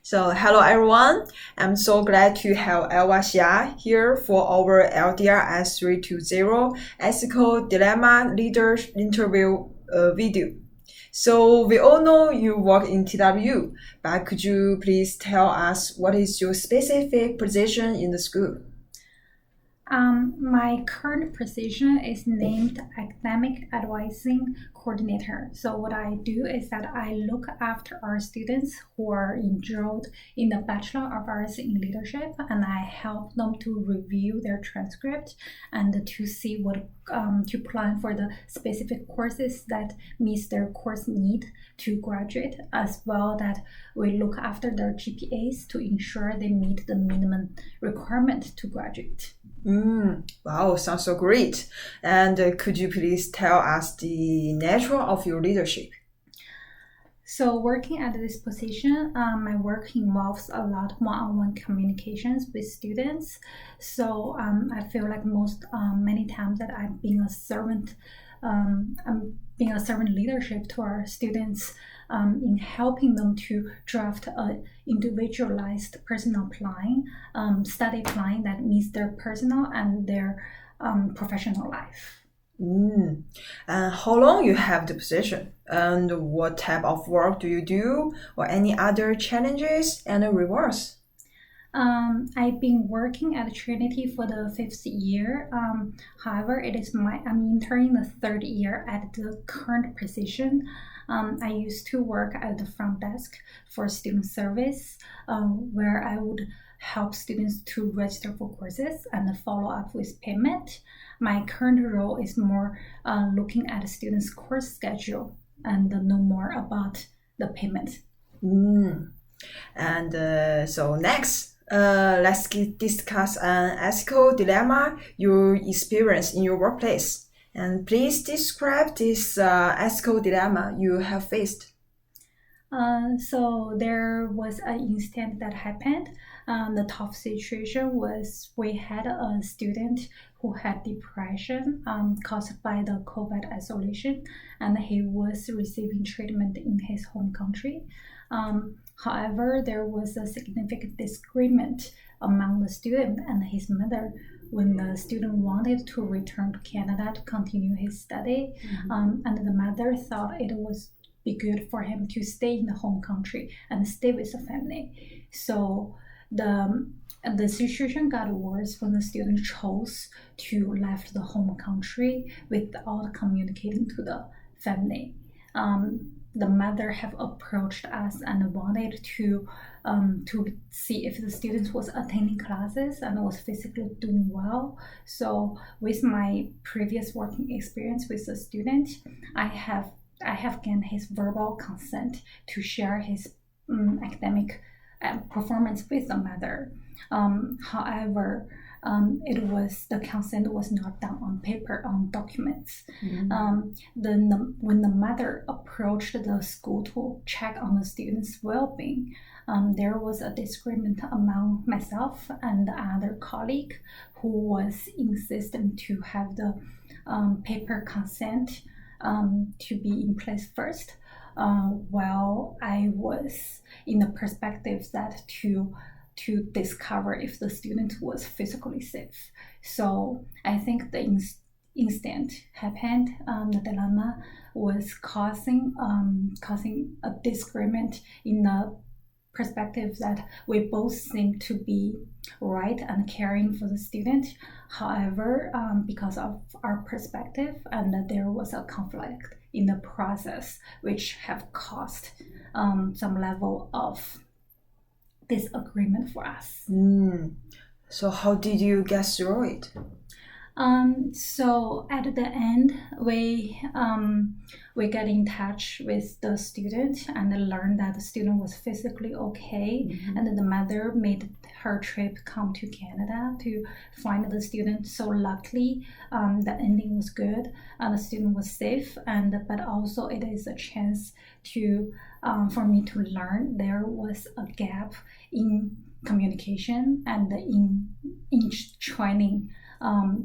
So, hello everyone. I'm so glad to have Elva Xia here for our LDRS 320 Ethical Dilemma Leader Interview video. So, we all know you work in TW, but could you please tell us what is your specific position in the school? My current position is named Academic Advising Coordinator. So what I do is that I look after our students who are enrolled in the Bachelor of Arts in Leadership, and I help them to review their transcript and to see what to plan for the specific courses that meets their course need to graduate, as well that we look after their GPAs to ensure they meet the minimum requirement to graduate. Wow, sounds so great. And could you please tell us the nature of your leadership? So working at this position, my work involves a lot one-on-one communications with students. So I feel like many times that I'm being a servant leadership to our students in helping them to draft a individualized personal plan, study plan that meets their personal and their professional life. And how long you have the position? And what type of work do you do? Or any other challenges and rewards? I've been working at Trinity for the fifth year. However, I'm entering the third year at the current position. I used to work at the front desk for student service, where I would help students to register for courses and follow up with payment. My current role is more looking at the students' course schedule and know more about the payment. And so next, let's discuss an ethical dilemma you experience in your workplace. And please describe this ethical dilemma you have faced. So there was an incident that happened. The tough situation was we had a student who had depression caused by the COVID isolation, and he was receiving treatment in his home country. However, there was a significant disagreement among the student and his mother when the student wanted to return to Canada to continue his study, and the mother thought it was be good for him to stay in the home country and stay with the family. So the situation got worse when the student chose to left the home country without communicating to the family. The mother have approached us and wanted to see if the student was attending classes and was physically doing well. So with my previous working experience with the student, I have gained his verbal consent to share his academic performance with the mother. However, the consent was not done on paper, on documents. When the mother approached the school to check on the student's well-being, there was a disagreement among myself and the other colleague who was insistent to have the paper consent to be in place first, while I was in the perspective that to discover if the student was physically safe. So I think the incident happened. The dilemma was causing a disagreement in the perspective that we both seem to be right and caring for the student. However, because of our perspective, and there was a conflict in the process, which have caused some level of disagreement for us. So how did you get through it? So at the end, we get in touch with the student and learned that the student was physically okay, and the mother made her trip come to Canada to find the student. So luckily, the ending was good, and the student was safe. But also it is a chance to for me to learn there was a gap in communication and in training.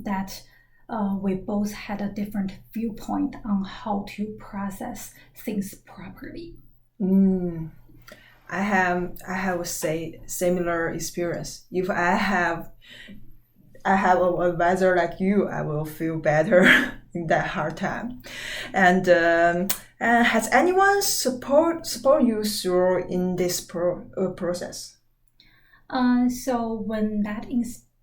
That we both had a different viewpoint on how to process things properly. I have say similar experience. If I have an advisor like you, I will feel better in that hard time. And has anyone support you through in this process? So when that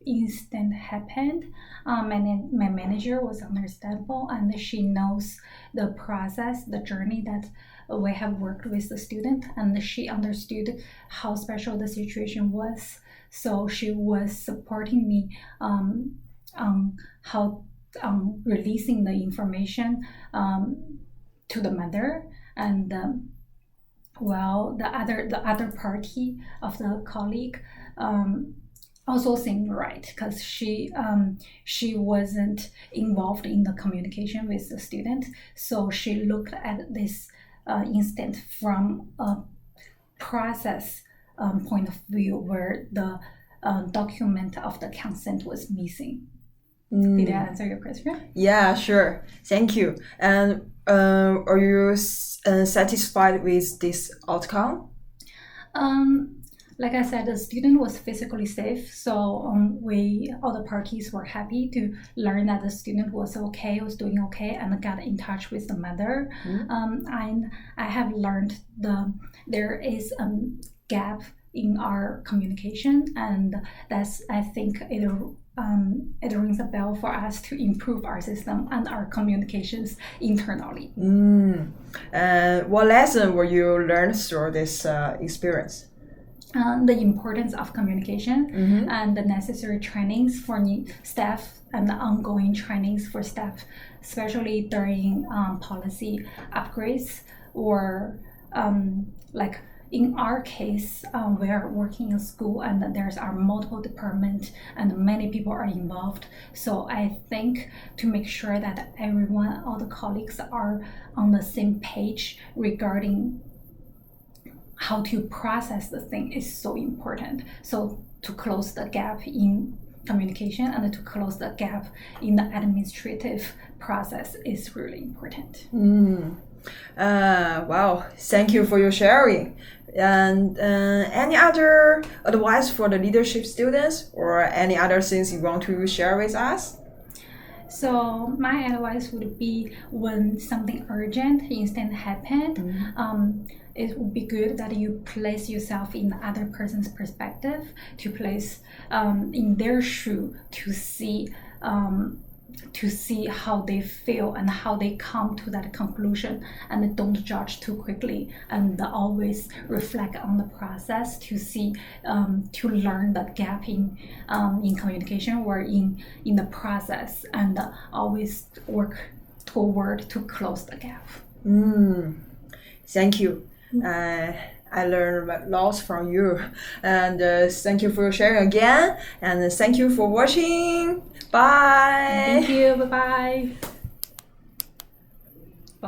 incident happened, my manager was understandable, and she knows the process, the journey that we have worked with the student, and she understood how special the situation was. So she was supporting me on how releasing the information to the mother, and well, the other party of the colleague also seemed right, because she wasn't involved in the communication with the student, so she looked at this incident from a process point of view, where the document of the consent was missing. Did I answer your question? Yeah, sure. Thank you. And are you satisfied with this outcome? Like I said, the student was physically safe, so all the parties were happy to learn that the student was doing okay, and got in touch with the mother. And I have learned there is a gap in our communication, and I think it rings a bell for us to improve our system and our communications internally. What lesson will you learn through this experience? The importance of communication and the necessary trainings for staff, and the ongoing trainings for staff, especially during policy upgrades, or like in our case, we are working in school, and there's our multiple departments, and many people are involved. So I think to make sure that all the colleagues are on the same page regarding how to process the thing is so important. So to close the gap in communication and to close the gap in the administrative process is really important. Wow, thank you for your sharing. And any other advice for the leadership students, or any other things you want to share with us? So my advice would be, when something urgent instant happened, it would be good that you place yourself in the other person's perspective, to place in their shoe, to see how they feel and how they come to that conclusion, and don't judge too quickly, and always reflect on the process to see to learn the gap in communication, or in the process, and always work toward to close the gap. Thank you. I learned lots from you, and thank you for sharing again, and thank you for watching. Bye. Thank you. Bye bye.